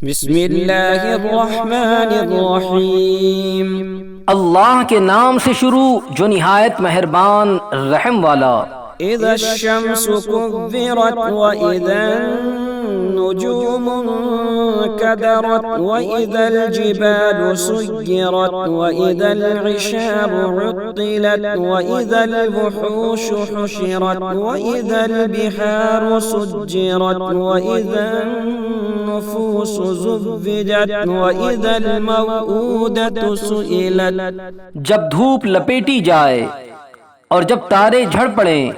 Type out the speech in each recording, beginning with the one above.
بسم اللہ الرحمن الرحیم۔ اللہ کے نام سے شروع جو نہایت مہربان رحم والا۔ اذا الشمس كورت واذا النجوم انكدرت واذا الجبال سيرت واذا العشار عطلت واذا الوحوش حشرت واذا البحار سجرت واذا النفوس زوجت واذا الموءودة سئلت۔ جب دھوپ لپیٹی جائے اور جب تارے جھڑ پڑیں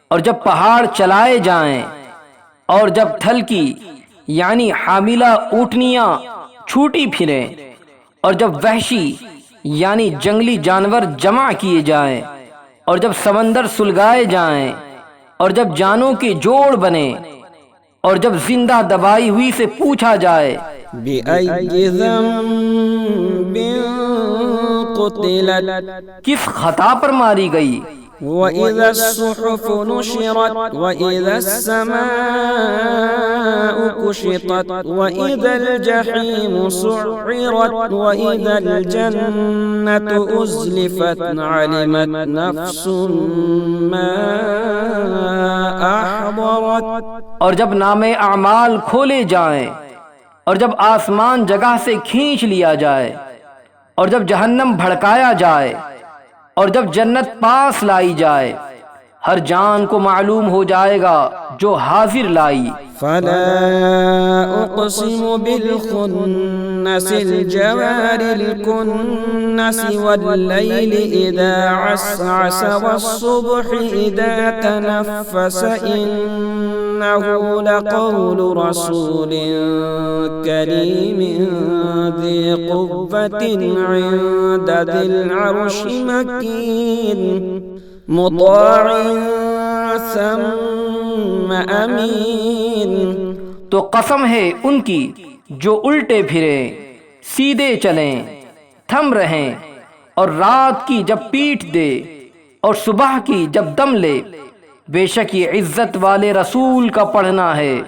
اور جب پہاڑ چلائے جائیں اور جب تھل کی یعنی حاملہ اونٹنیاں چھوٹی پھریں اور جب وحشی یعنی جنگلی جانور جمع کیے جائیں اور جب سمندر سلگائے جائیں اور جب جانوں کے جوڑ بنے اور جب زندہ دبائی ہوئی سے پوچھا جائے بِأَيِّ ذَنبٍ قُتِلَتْ، کس خطا پر ماری گئی۔ وَإِذَا الصُّحُفُ نُشِرَتْ وَإِذَا السَّمَاءُ كُشِطَتْ وَإِذَا الْجَحِيمُ سُعِّرَتْ وَإِذَا الْجَنَّةُ أُزْلِفَتْ عَلِمَتْ نَفْسٌ مَّا أَحْضَرَتْ۔ اور جب نامے اعمال کھولے جائیں اور جب آسمان جگہ سے کھینچ لیا جائے اور جب جہنم بھڑکایا جائے اور جب جنت پاس لائی جائے، ہر جان کو معلوم ہو جائے گا جو حاضر لائی۔ فلا اقسم بالخنس الجوار الكنس والليل اذا عسعس والصبح اذا تنفس انه لقول رسول كريم ذي قوة عند ذي العرش مكين مطاع ثم امین۔ تو قسم ہے ان کی جو الٹے پھریں، سیدھے چلیں، تھم رہیں، اور رات کی جب پیٹھ دے اور صبح کی جب دم لے، بے شک یہ عزت والے رسول کا پڑھنا ہے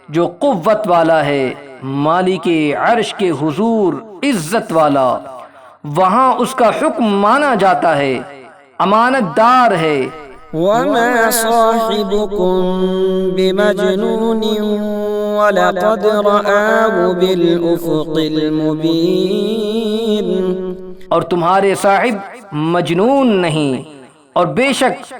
جو قوت والا ہے، مالک عرش کے حضور عزت والا، وہاں اس کا حکم مانا جاتا ہے، امانت دار ہے۔ وما صاحبكم بمجنون ولقد رآه بالأفق المبين۔ اور تمہارے صاحب مجنون نہیں، اور بے شک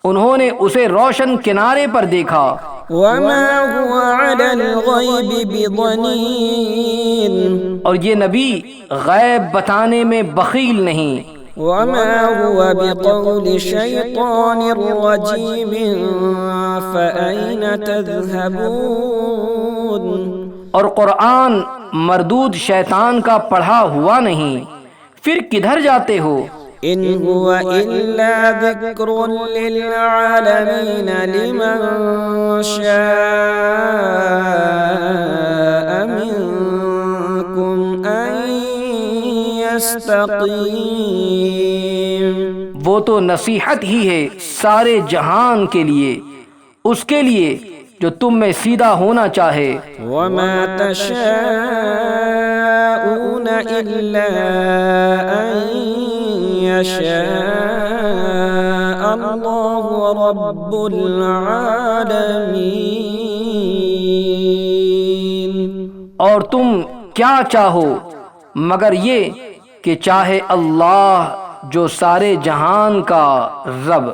انہوں نے اسے روشن کنارے پر دیکھا۔ وما هو على الغيب بضنين۔ اور یہ نبی غیب بتانے میں بخیل نہیں۔ وما هو بقول شيطان رجيم فأين تذهبون۔ اور قرآن مردود شیطان کا پڑھا ہوا نہیں، پھر کدھر جاتے ہو؟ ان هو الا ذکر للعالمین لمن شاء منکم ان يستقیم۔ وہ تو نصیحت ہی ہے سارے جہان کے لیے، اس کے لیے جو تم میں سیدھا ہونا چاہے۔ وما تشاءون الا ان يشاء اللہ رب العالمین۔ اور تم کیا چاہو مگر یہ کہ چاہے اللہ جو سارے جہان کا رب۔